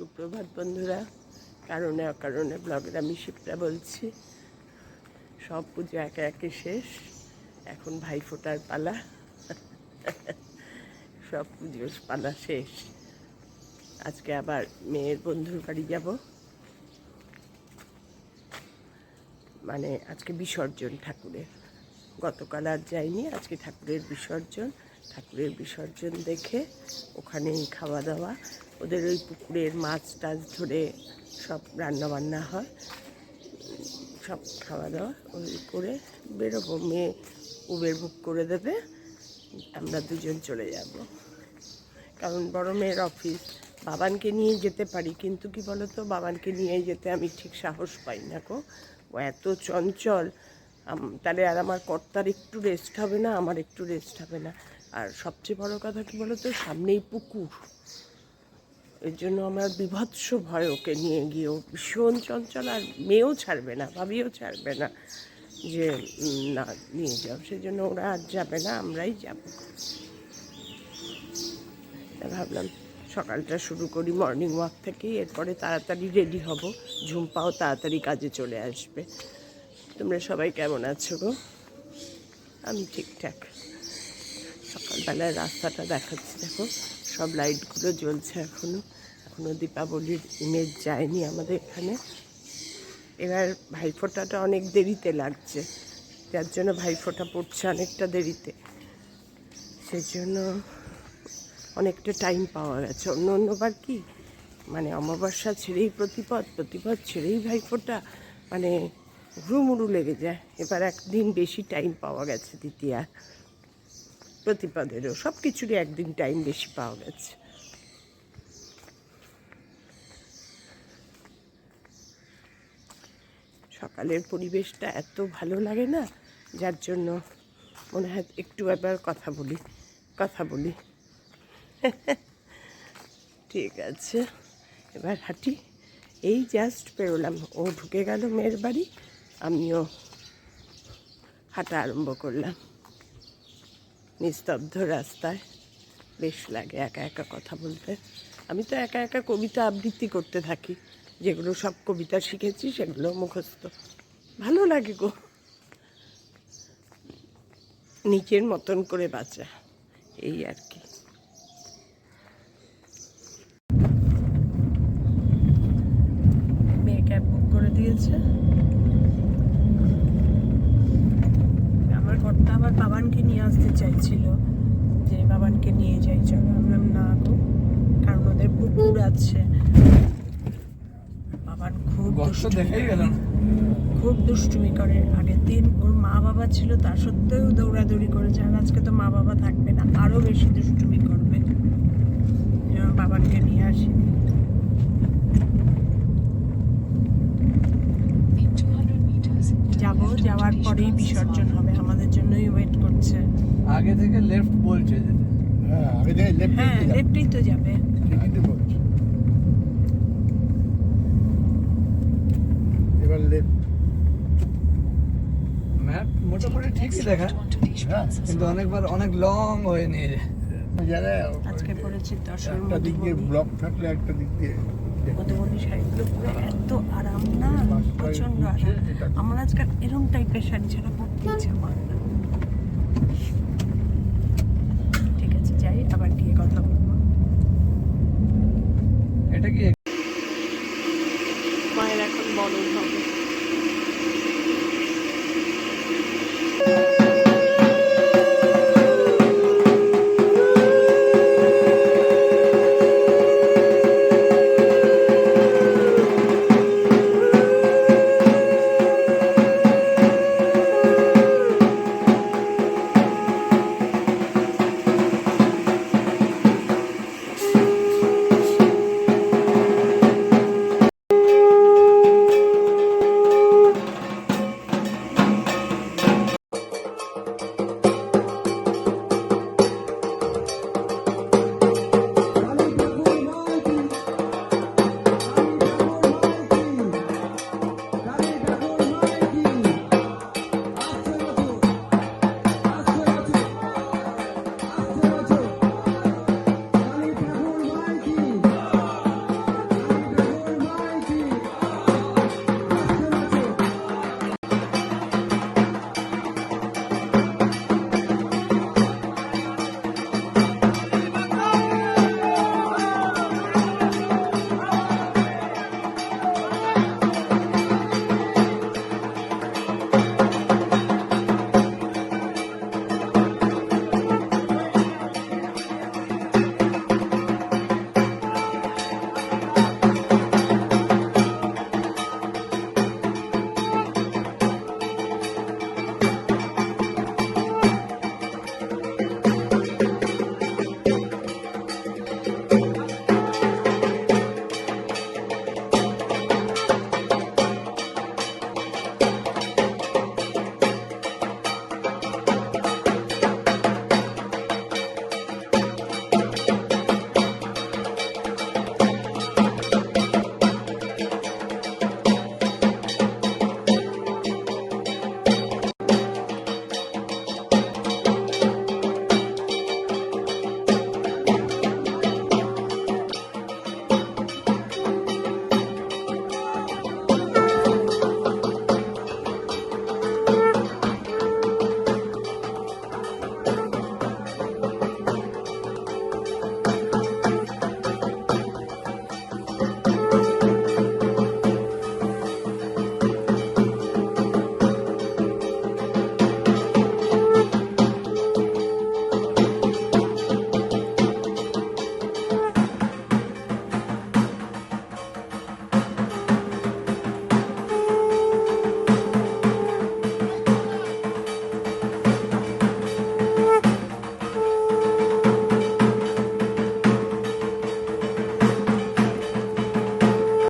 সুপ্রভাত বন্ধুরা। কারণে অকারণে ব্লগের আমি শিপ্রা বলছি। সব পুজো একে একে শেষ, এখন ভাইফোঁটার পালা। সব পুজোর পালা শেষ। আজকে আবার মেয়ের বন্ধুর বাড়ি যাব, মানে আজকে বিসর্জন ঠাকুরের। গতকাল আর যাইনি, আজকে ঠাকুরের বিসর্জন। ঠাকুরের বিসর্জন দেখে ওখানেই খাওয়া দাওয়া, ওদের ওই পুকুরের মাছ টাছ ধরে সব রান্নাবান্না হয়, সব খাওয়া দাওয়া ওই করে বেরোবো। মেয়ে উবের বুক করে দেবে, আমরা দুজন চলে যাব। কারণ বড় মেয়ের অফিস। বাবানকে নিয়ে যেতে পারি, কিন্তু কি বলতো, বাবানকে নিয়ে যেতে আমি ঠিক সাহস পাই না গো। ও এত চঞ্চল, তাহলে আর আমার কর্তার একটু রেস্ট হবে না, আমার একটু রেস্ট হবে না। আর সবচেয়ে বড় কথা কি বলতো, সামনেই পুকুর। এর জন্য আমার বিভৎস ভয় ওকে নিয়ে গিয়ে। ও ভীষণ চঞ্চল, আর মেয়েও ছাড়বে না, ভাবিও ছাড়বে না যে না নিয়ে যাও। সেজন্য ওরা আর যাবে না, আমরাই যাব। ভাবলাম সকালটা শুরু করি মর্নিং ওয়াক থেকেই, এরপরে তাড়াতাড়ি রেডি হব, ঝুম্পাও তাড়াতাড়ি কাজে চলে আসবে। তোমরা সবাই কেমন আছো গো? আমি ঠিকঠাক। সকালবেলায় রাস্তাটা দেখাচ্ছি, দেখো সব লাইটগুলো জ্বলছে এখনো দীপাবলির ইমেজ যায়নি আমাদের এখানে। এবার ভাইফোঁটাটা অনেক দেরিতে লাগছে, যার জন্য ভাইফোঁটা পড়ছে অনেকটা দেরিতে, সেই জন্য অনেকটা টাইম পাওয়া গেছে। অন্যবার কি মানে অমাবস্যা ছেড়েই প্রতিপদ, প্রতিপদ ছেড়েই ভাইফোঁটা, মানে হুড়ুমুড়ু লেগে যায়। এবার একদিন বেশি টাইম পাওয়া গেছে দ্বিতীয়া, প্রতিপদেরও সব কিছুরই একদিন টাইম বেশি পাওয়া গেছে। সকালের পরিবেশটা এত ভালো লাগে না, যার জন্য মনে হয় একটু এবার কথা বলি। ঠিক আছে, এবার হাঁটি। এই জাস্ট পেরোলাম, ও ঢুকে গেল মেয়ের বাড়ি, আমিও হাঁটা আরম্ভ করলাম। নিস্তব্ধ রাস্তায় বেশ লাগে একা একা কথা বলতে। আমি তো একা একা কবিতা আবৃত্তি করতে থাকি, যেগুলো সব কবিতা শিখেছি সেগুলো মুখস্থ। ভালো লাগে গো, নিজের মতন করে বাঁচা, এই আর কি। মেয়ে ক্যাব বুক করে দিয়েছে। আমার কর্তা আবার বাবানকে নিয়ে আসতে চাইছিল, যে বাবানকে নিয়ে যাই চলো। আমরা না গো, কারণ ওদের পুকুর আছে। বাবান খুব দুষ্টুমি করে। আগের দিন ওর মা বাবা ছিল, তা সত্ত্বেও দৌড়াদৌড়ি করেছে, আর আজকে তো মা বাবা থাকবে না, আরো বেশি দুষ্টুমি করবে। বাবানকে নিয়ে আসি। যাওয়ার পরেই বিসর্জন হবে, আমাদের জন্যই ওয়েট করছে। আগে থেকে লেফট বলছে, হ্যাঁ আগে থেকে লেফটেই তো যাবে। ঠিকই বলছে, এবার লেফট। ম্যাপ মোটামুটি ঠিকই দেখা, কিন্তু অনেকবার অনেক লং হয়ে নিয়ে যায়। আজকে পড়েছি দশর একটা দিক দিয়ে ব্লক থাকলে একটা দিক দিয়ে মধুবনী শাড়িগুলো পরে এত আরাম না, প্রচন্ড আরাম। আমার আজকাল এরকম টাইপের শাড়ি ছাড়া পরতে ইচ্ছে করে না। ঠিক আছে, যাই, আবার গিয়ে কথা বলবো। এটা কি মায়ের এখন বরণ হবে।